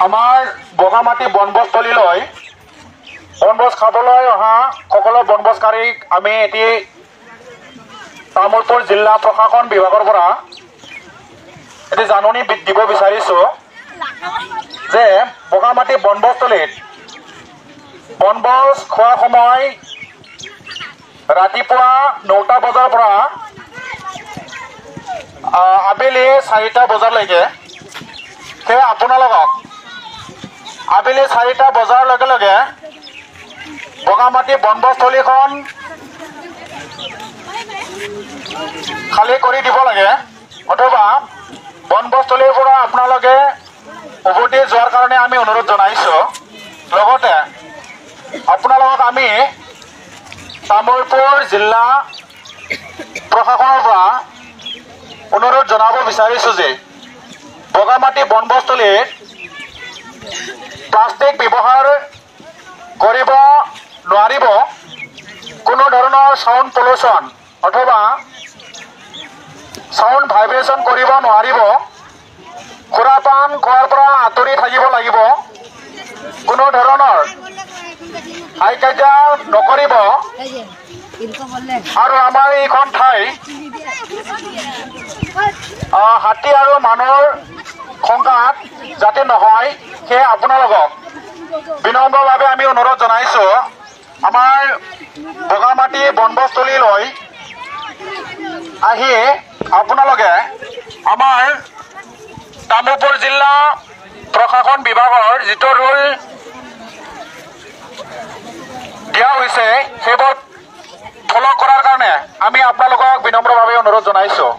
আমাৰ বগামাটি বনভোজস্থলীলৈ বনভোজ খাবলৈ অহা সকলো বনভোজকাৰীক আমি এটি তামোলপুৰ জিলা প্ৰশাসন বিভাগৰ পৰা এটি জাননী দিব বিচাৰিছোঁ যে বগামাটি বনভোজস্থলীত বনভোজ খোৱাৰ সময় ৰাতিপুৱা 9টা বজাৰ পৰা আবেলি 4টা বজালৈকে। সেয়ে আপোনালোকক আবেলি 4টা বজাৰ লগে লগে বগামাটি বনভোজস্থলীখন খালী কৰি দিব লাগে, অথবা বনভোজস্থলীৰ পৰা আপোনালোকে উভতি যোৱাৰ কাৰণে আমি অনুৰোধ জনাইছোঁ। লগতে আপোনালোকক আমি তামোলপুৰ জিলা প্ৰশাসনৰ পৰা অনুৰোধ জনাব বিচাৰিছোঁ যে বগামাটি বনভোজস্থলীত প্লাষ্টিক ব্যৱহাৰ কৰিব নোৱাৰিব, কোনো ধৰণৰ সাউণ্ড পলিউশ্যন অথবা সাউণ্ড ভাইব্ৰেশ্যন কৰিব নোৱাৰিব, সুৰাপান খোৱাৰ পৰা আঁতৰি থাকিব লাগিব, কোনো ধৰণৰ হাই কাজিয়া নকৰিব, আৰু আমাৰ এইখন ঠাই হাতী আৰু মানুহৰ সংঘাত যাতে নহয় সেয়ে আপোনালোকক বিনম্ৰভাৱে আমি অনুৰোধ জনাইছোঁ আমাৰ বগামাটি বনভোজস্থলীলৈ আহি আপোনালোকে আমাৰ তামোলপুৰ জিলা প্ৰশাসন বিভাগৰ যিটো ৰুল দিয়া হৈছে সেইবোৰ ফলো কৰাৰ কাৰণে আমি আপোনালোকক বিনম্ৰভাৱে অনুৰোধ জনাইছোঁ।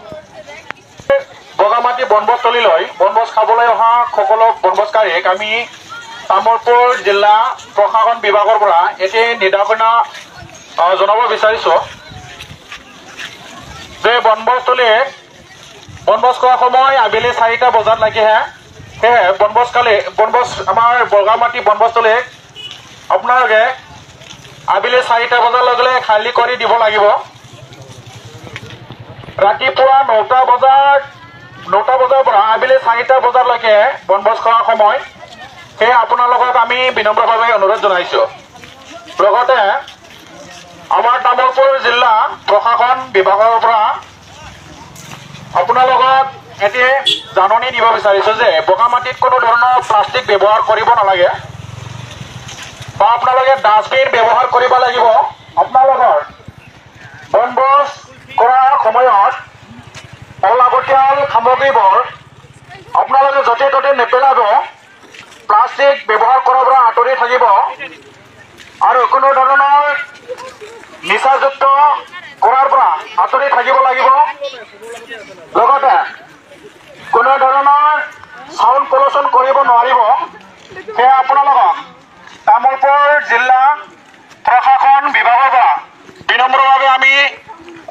বগামাটি বনভোজস্থলীলৈ বনভোজ খাবলৈ অহা সকলো বনভোজকাৰীক আমি তামোলপুৰ জিলা প্ৰশাসন বিভাগৰ পৰা এটি নিৰ্দেশনা জনাব বিচাৰিছোঁ যে বনভোজস্থলীত বনভোজ খোৱাৰ সময় আবেলি 4টা বজালৈকেহে। সেয়ে বনভোজ আমাৰ বগামাটি বনভোজস্থলীত আপোনালোকে আবেলি 4টা বজাৰ লগে লগে খালী কৰি দিব লাগিব। ৰাতিপুৱা 9টা বজাৰ পৰা আবেলি 4টা বজালৈকে বনভোজ খোৱাৰ সময়। সেয়ে আপোনালোকক আমি বিনম্ৰভাৱে অনুৰোধ জনাইছোঁ। লগতে আমাৰ তামোলপুৰ জিলা প্ৰশাসন বিভাগৰ পৰা আপোনালোকক এটি জাননী দিব বিচাৰিছোঁ যে বগামাটিত কোনো ধৰণৰ প্লাষ্টিক ব্যৱহাৰ কৰিব নালাগে বা আপোনালোকে ডাষ্টবিন ব্যৱহাৰ কৰিব লাগিব। আপোনালোকৰ বনভোজ কৰাৰ সময়ত অলাগতিয়াল সামগ্ৰীবোৰ আপোনালোকে য'তে ত'তে নেপেলাব, প্লাষ্টিক ব্যৱহাৰ কৰাৰ পৰা আঁতৰি থাকিব, আৰু কোনো ধৰণৰ নিচাযুক্ত কৰাৰ পৰা আঁতৰি থাকিব লাগিব। লগতে কোনো ধৰণৰ সাউণ্ড পলিউশ্যন কৰিব নোৱাৰিব। সেয়ে আপোনালোকক তামোলপুৰ জিলা প্ৰশাসন বিভাগৰ পৰা বিনম্ৰভাৱে আমি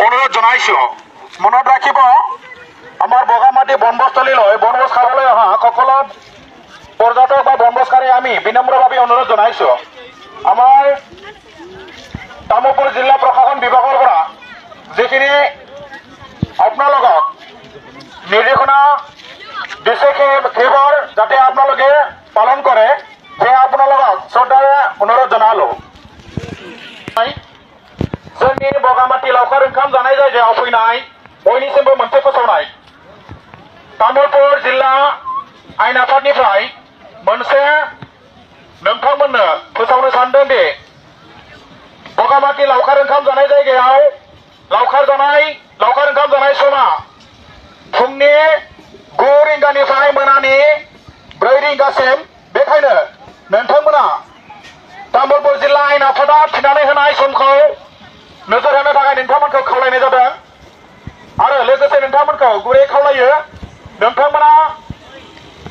অনুৰোধ জনাইছোঁ। মনত ৰাখিব আমাৰ বগামাটি বনভোজস্থলীলৈ বনভোজ খাবলৈ অহা সকলো পৰ্যটক বা বনভোজকাৰী আমি বিনম্ৰভাৱে অনুৰোধ জনাইছোঁ আমাৰ তামোলপুৰ জিলা প্ৰশাসন বিভাগৰ পৰা যিখিনি আপোনালোকক নিৰ্দেশনা দিছে সেইবোৰ যাতে আপোনালোকে পালন কৰে সেয়া আপোনালোকক শ্ৰদ্ধাৰে অনুৰোধ জনালোঁ। जोंनि बगामाटी लावखार ओंखाम जानाय जायगायाव फैनाय बयनिसिमबो मोनसे फोसावनाय तामुलपुर जिल्ला आयेन आफादनिफ्राय मोनसे नोंथांमोननो फोसावनो सानदों दि बगामाटी लावखार ओंखाम जानाय जायगायाव लावखार ओंखाम जानाय समा फुंनि 9 रिंगानिफ्राय मोनानि 4 रिंगासिम। बेखायनो नोंथांमोना तामुलपुर जिल्ला आयेन आफादा थिनानै होनाय समखौ नोजोर होनो थाखाय नोंथांमोनखौ खावलायनाय जादों आरो लोगोसे नोंथांमोनखौ गुरै खावलायो नोंथांमोना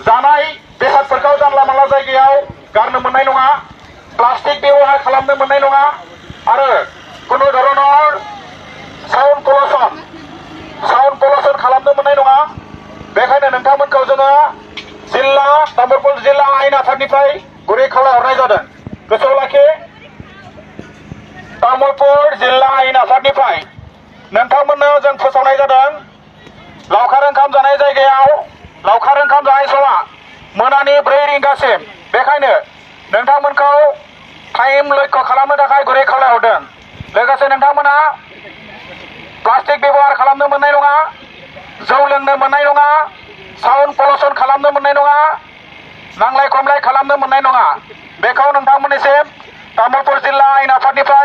जानाय बेसादफोरखौ जानला मानला जायगायाव गारनो मोननाय नङा, प्लास्टिक व्यवहार खालामनो मोननाय नङा, आरो कुनु धरনৰ साउन्ड पलिउसन खालामनो मोननाय नङा। बेखायनो नोंथांमोनखौ जोङो तामुलपुर जिल्ला आयेन आफादनिफ्राय गुरै खावलायहरनाय जादों। गोसोआव लाखि तामुलपुर जिल्ला आयेन आफादनिफ्राय नोंथांमोननो जों फोसावनाय जादों लावखार ओंखाम जानाय जायगायाव लावखार ओंखाम जानाय समा मोनानि 4 रिंगासिम बेखायनो नोंथांमोनखौ टाइम लक्ष्य खालामनो थाखाय गुरै खावलायहरदों। लोगोसे नोंथांमोना प्लास्टिक बेबहार खालामनो मोननाय नङा, जौ लोंनो मोननाय नङा, साउन्ड पलिउसन खालामनो मोननाय नङा, नांलाय खमलाय खालामनो मोननाय नङा। बेखौ नोंथांमोननिसिम तामुलपुर जिल्ला आयेन आफादनिफ्राय